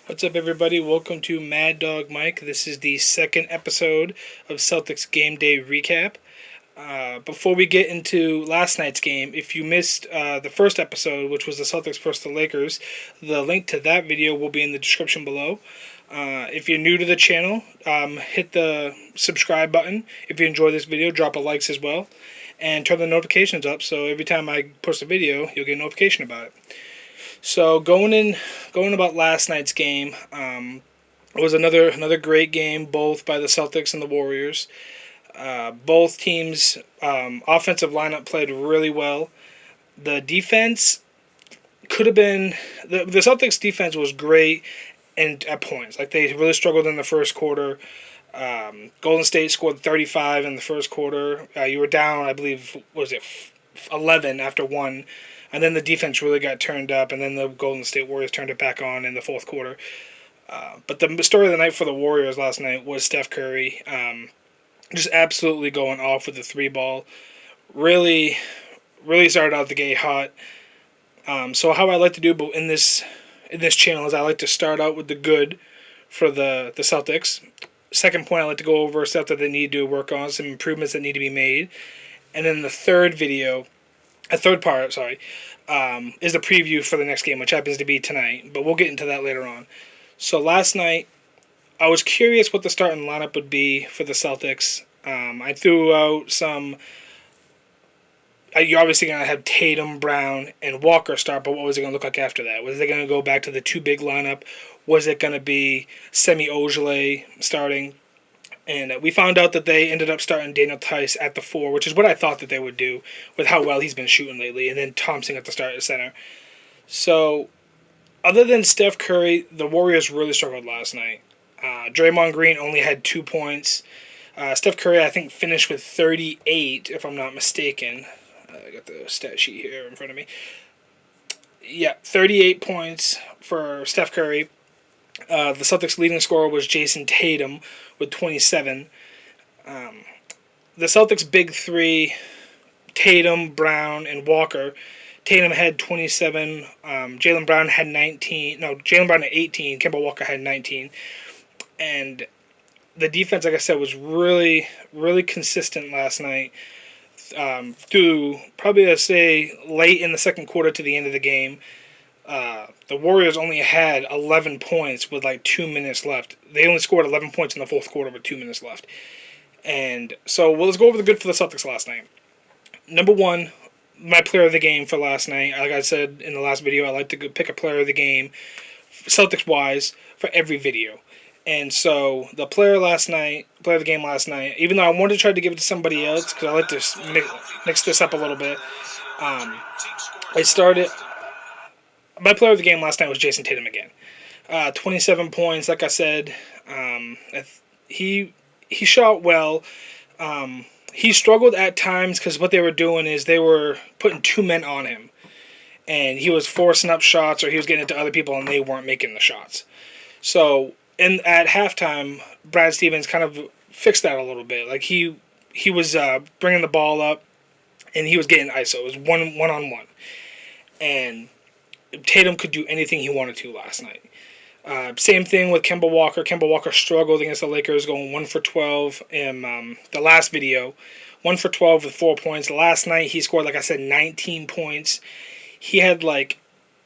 What's up, everybody? Welcome to Mad Dog Mike. This is the second episode of Celtics Game Day Recap. Before we get into last night's game, if you missed the first episode, which was the Celtics versus the Lakers, the link to that video will be in the description below. If you're new to the channel, hit the subscribe button. If you enjoy this video, drop a likes as well. And turn the notifications up so every time I post a video, you'll get a notification about it. So going about last night's game, it was another great game, both by the Celtics and the Warriors. Both teams' offensive lineup played really well. The defense could have been the Celtics' defense was great, and at points like they really struggled in the first quarter. Golden State scored 35 in the first quarter. You were down, I believe, 11 after one. And then the defense really got turned up, and then the Golden State Warriors turned it back on in the fourth quarter. But the story of the night for the Warriors last night was Steph Curry. Just absolutely going off with the three ball. Really started out the gate hot. So how I like to do in this channel is I like to start out with the good for the Celtics. Second point, I like to go over stuff that they need to work on, some improvements that need to be made. And then the third part, is the preview for the next game, which happens to be tonight. But we'll get into that later on. So last night, I was curious what the starting lineup would be for the Celtics. I threw out some. You're obviously going to have Tatum, Brown, and Walker start, but what was it going to look like after that? Was it going to go back to the two big lineup? Was it going to be Semi Ojeleye starting? And we found out that they ended up starting Daniel Tice at the 4, which is what I thought that they would do with how well he's been shooting lately, and then Thompson at the start at center. So, other than Steph Curry, the Warriors really struggled last night. Draymond Green only had 2 points. Steph Curry, I think, finished with 38, if I'm not mistaken. I got the stat sheet here in front of me. Yeah, 38 points for Steph Curry. The Celtics' leading scorer was Jason Tatum with 27. The Celtics' big three, Tatum, Brown, and Walker. Tatum had 27. Jaylen Brown had 19. No, Jaylen Brown had 18. Kemba Walker had 19. And the defense, like I said, was really consistent last night. Through probably, let's say, late in the second quarter to the end of the game. The Warriors only had 11 points with 2 minutes left. They only scored 11 points in the fourth quarter with 2 minutes left. And so, let's go over the good for the Celtics last night. Number one, my player of the game for last night. Like I said in the last video, I like to pick a player of the game, Celtics-wise, for every video. And so, the player of the game last night, even though I wanted to try to give it to somebody else, because I like to mix this up a little bit, my player of the game last night was Jason Tatum again. 27 points, like I said. He shot well. He struggled at times because what they were doing is they were putting two men on him. And he was forcing up shots or he was getting into other people and they weren't making the shots. So, at halftime, Brad Stevens kind of fixed that a little bit. He was bringing the ball up and he was getting ISO. It was one-on-one. And Tatum could do anything he wanted to last night. Same thing with Kemba Walker. Kemba Walker struggled against the Lakers, going 1 for 12 in the last video. 1 for 12 with 4 points. Last night he scored, like I said, 19 points. He had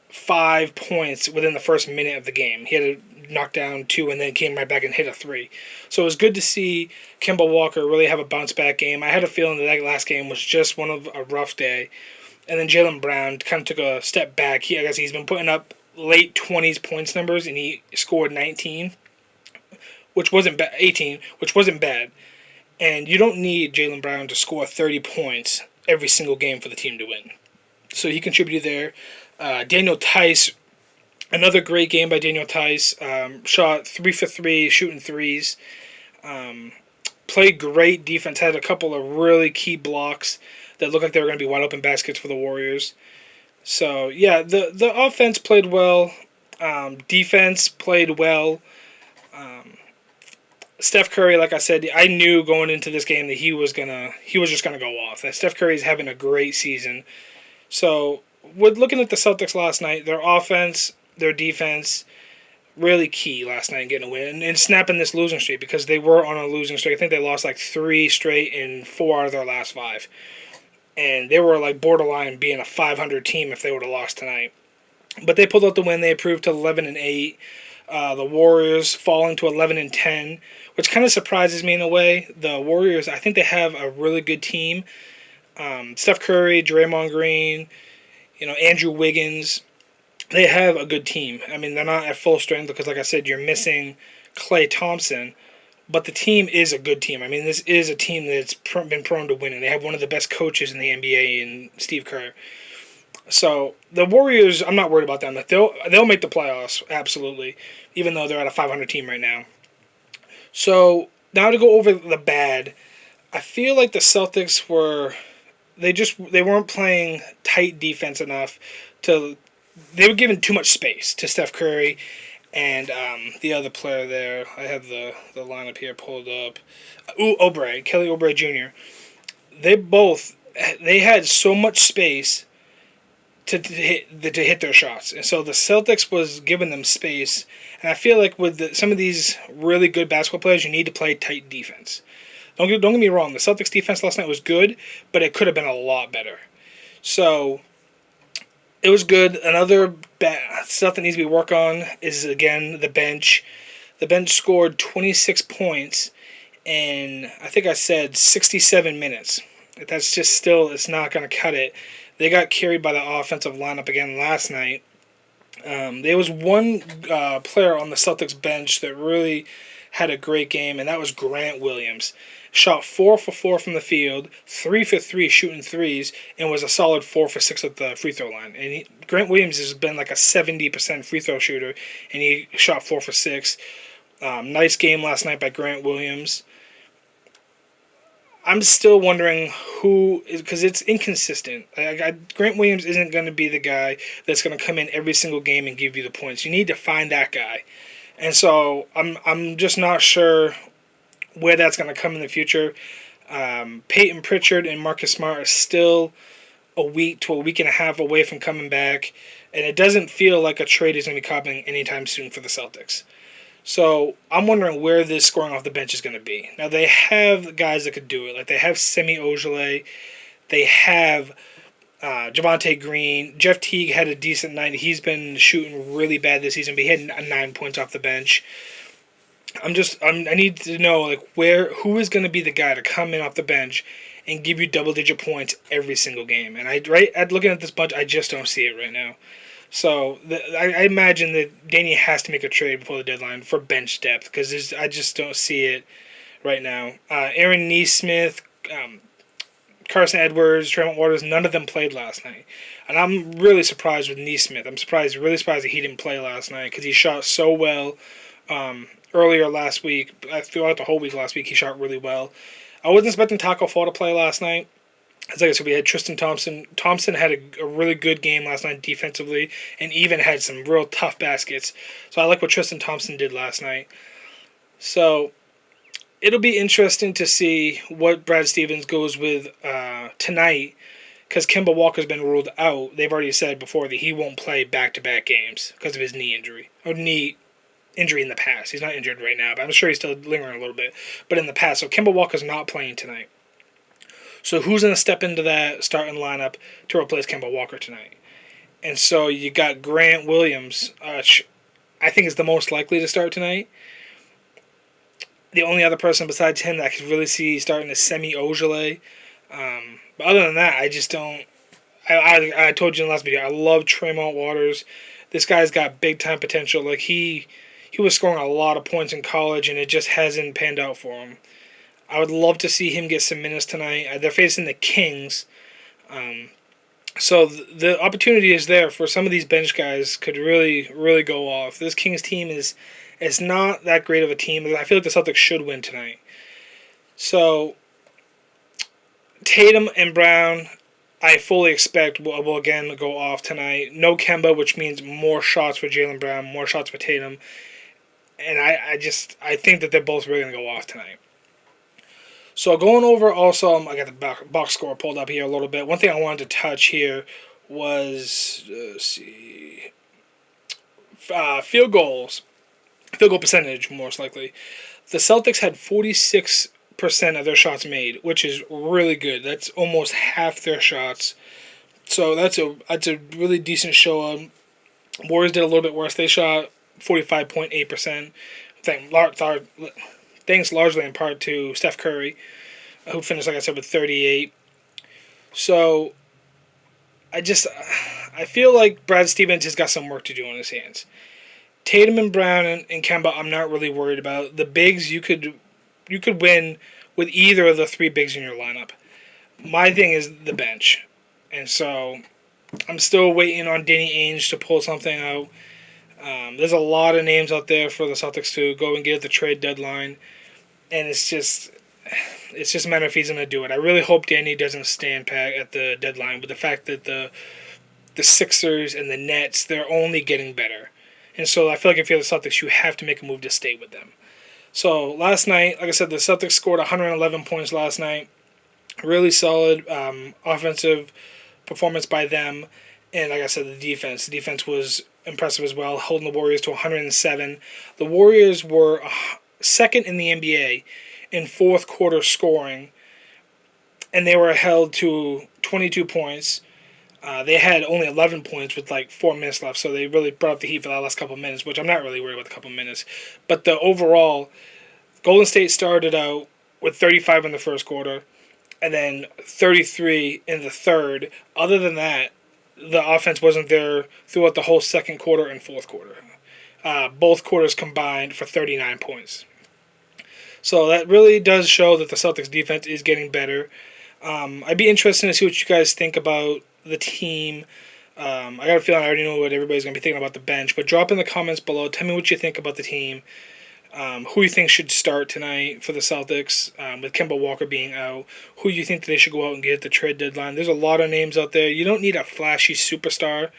5 points within the first minute of the game. He had to knock down 2 and then came right back and hit a 3. So it was good to see Kemba Walker really have a bounce back game. I had a feeling that last game was just one of a rough day. And then Jaylen Brown kind of took a step back. I guess he's been putting up late 20s points numbers, and he scored 19, which wasn't 18, which wasn't bad. And you don't need Jaylen Brown to score 30 points every single game for the team to win. So he contributed there. Daniel Tice, another great game by Daniel Tice. Shot 3 for 3, shooting threes. Played great defense, had a couple of really key blocks that looked like they were going to be wide open baskets for the Warriors. So, yeah, the offense played well. Defense played well. Steph Curry, like I said, I knew going into this game that he was just gonna go off. That Steph Curry is having a great season. So, with looking at the Celtics last night, their offense, their defense, really key last night in getting a win and snapping this losing streak because they were on a losing streak. I think they lost like 3 straight in 4 out of their last 5. And they were like borderline being a 500 team if they would have lost tonight. But they pulled out the win. They improved to 11-8. The Warriors falling to 11-10, which kind of surprises me in a way. The Warriors, I think they have a really good team. Steph Curry, Draymond Green, Andrew Wiggins. They have a good team. I mean, they're not at full strength because, like I said, you're missing Klay Thompson. But the team is a good team. I mean, this is a team that's been prone to winning. They have one of the best coaches in the NBA in Steve Kerr. So the Warriors, I'm not worried about them. They'll make the playoffs, absolutely, even though they're at a 500 team right now. So now to go over the bad, I feel like the Celtics they weren't playing tight defense enough they were giving too much space to Steph Curry and the other player there. I have the lineup here pulled up. Kelly Oubre Jr. They had so much space to hit their shots, and so the Celtics was giving them space. And I feel like with some of these really good basketball players, you need to play tight defense. Don't get me wrong. The Celtics defense last night was good, but it could have been a lot better. So it was good. Another stuff that needs to be worked on is, again, the bench. The bench scored 26 points in, I think I said, 67 minutes. That's just still, it's not going to cut it. They got carried by the offensive lineup again last night. There was one player on the Celtics bench that really had a great game, and that was Grant Williams. Shot 4 for 4 from the field, 3 for 3 shooting threes, and was a solid 4 for 6 at the free throw line. And Grant Williams has been like a 70% free throw shooter, and he shot 4 for 6. Nice game last night by Grant Williams. I'm still wondering because it's inconsistent. Grant Williams isn't going to be the guy that's going to come in every single game and give you the points. You need to find that guy. And so I'm just not sure where that's going to come in the future. Peyton Pritchard and Marcus Smart are still a week to a week and a half away from coming back, and it doesn't feel like a trade is going to be coming anytime soon for the Celtics. So I'm wondering where this scoring off the bench is going to be. Now, they have guys that could do it. Like, they have Semi Ojeleye. They have Javonte Green. Jeff Teague had a decent night. He's been shooting really bad this season, but he had 9 points off the bench. I need to know, like, who is going to be the guy to come in off the bench and give you double-digit points every single game. And looking at this bunch, I just don't see it right now. So I imagine that Danny has to make a trade before the deadline for bench depth because I just don't see it right now. Aaron Nesmith, Carson Edwards, Tremont Waters, none of them played last night. And I'm really surprised with Nesmith. I'm really surprised that he didn't play last night because he shot so well earlier last week. Throughout the whole week last week, he shot really well. I wasn't expecting Taco Fall to play last night. As like I said, we had Tristan Thompson. Thompson had a really good game last night defensively and even had some real tough baskets. So I like what Tristan Thompson did last night. So it'll be interesting to see what Brad Stevens goes with tonight because Kemba Walker's been ruled out. They've already said before that he won't play back-to-back games because of his knee injury. Or knee injury in the past. He's not injured right now, but I'm sure he's still lingering a little bit. But in the past, so Kemba Walker's not playing tonight. So who's going to step into that starting lineup to replace Kemba Walker tonight? And so you got Grant Williams, I think is the most likely to start tonight. The only other person besides him that I could really see starting is Semi Ojeleye. But other than that, I just don't. I told you in the last video, I love Tremont Waters. This guy's got big time potential. Like he was scoring a lot of points in college, and it just hasn't panned out for him. I would love to see him get some minutes tonight. They're facing the Kings. So the opportunity is there for some of these bench guys could really, really go off. This Kings team is not that great of a team. I feel like the Celtics should win tonight. So Tatum and Brown, I fully expect will again go off tonight. No Kemba, which means more shots for Jaylen Brown, more shots for Tatum. And I think that they're both really going to go off tonight. So going over also, I got the box score pulled up here a little bit. One thing I wanted to touch here was, field goals. field goal percentage, most likely. The Celtics had 46% of their shots made, which is really good. That's almost half their shots. So that's a really decent show. Warriors did a little bit worse. They shot 45.8%. Thanks largely in part to Steph Curry, who finished, like I said, with 38. So I feel like Brad Stevens has got some work to do on his hands. Tatum and Brown and Kemba, I'm not really worried about. The bigs, you could win with either of the three bigs in your lineup. My thing is the bench. And so I'm still waiting on Danny Ainge to pull something out. There's a lot of names out there for the Celtics to go and get at the trade deadline. And it's just a matter of if he's going to do it. I really hope Danny doesn't stand pat at the deadline with the fact that the Sixers and the Nets, they're only getting better. And so I feel like if you're the Celtics, you have to make a move to stay with them. So last night, like I said, the Celtics scored 111 points last night. Really solid offensive performance by them. And like I said, the defense was impressive as well, holding the Warriors to 107. The Warriors were second in the NBA in fourth quarter scoring, and they were held to 22 points. They had only 11 points with like 4 minutes left, so they really brought up the heat for that last couple of minutes, which I'm not really worried about the couple of minutes. But the overall, Golden State started out with 35 in the first quarter, and then 33 in the third. Other than that, the offense wasn't there throughout the whole second quarter and fourth quarter. Both quarters combined for 39 points. So that really does show that the Celtics defense is getting better. I'd be interested to see what you guys think about the team. I got a feeling I already know what everybody's going to be thinking about the bench, but drop in the comments below. Tell me what you think about the team. Who you think should start tonight for the Celtics, with Kemba Walker being out. Who you think that they should go out and get at the trade deadline. There's a lot of names out there. You don't need a flashy superstar.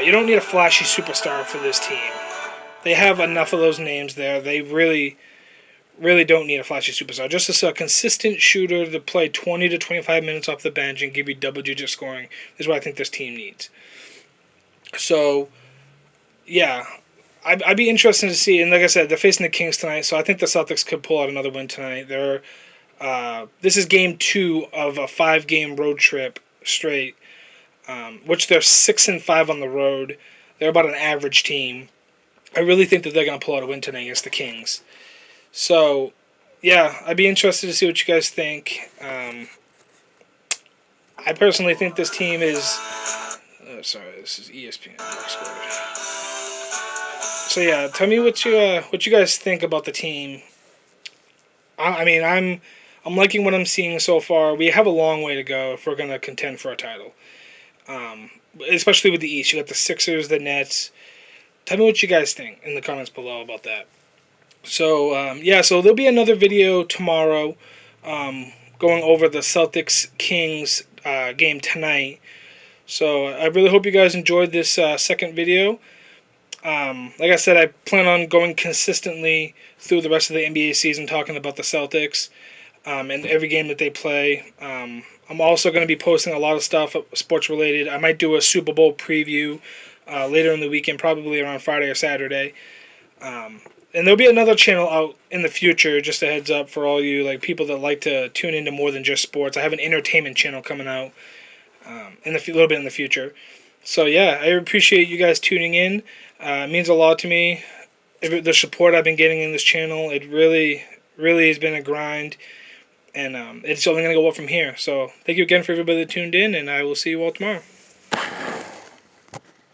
You don't need a flashy superstar for this team. They have enough of those names there. They really don't need a flashy superstar. Just a consistent shooter to play 20 to 25 minutes off the bench and give you double-digit scoring is what I think this team needs. So, yeah, I'd be interested to see. And like I said, they're facing the Kings tonight, so I think the Celtics could pull out another win tonight. This is game 2 of a 5-game road trip straight, which they're 6-5 on the road. They're about an average team. I really think that they're going to pull out a win tonight against the Kings. So, yeah, I'd be interested to see what you guys think. I personally think this team is... this is ESPN. So, yeah, tell me what you guys think about the team. I'm liking what I'm seeing so far. We have a long way to go if we're going to contend for a title. Especially with the East. You got the Sixers, the Nets. Tell me what you guys think in the comments below about that. So, so there'll be another video tomorrow going over the Celtics-Kings game tonight. So, I really hope you guys enjoyed this second video. Like I said, I plan on going consistently through the rest of the NBA season talking about the Celtics and every game that they play. I'm also going to be posting a lot of stuff sports-related. I might do a Super Bowl preview later in the weekend, probably around Friday or Saturday. And there'll be another channel out in the future, just a heads up for all you people that like to tune into more than just sports. I have an entertainment channel coming out in a little bit in the future. So yeah, I appreciate you guys tuning in. It means a lot to me. The support I've been getting in this channel, it really has been a grind. And it's only going to go up from here. So thank you again for everybody that tuned in, and I will see you all tomorrow.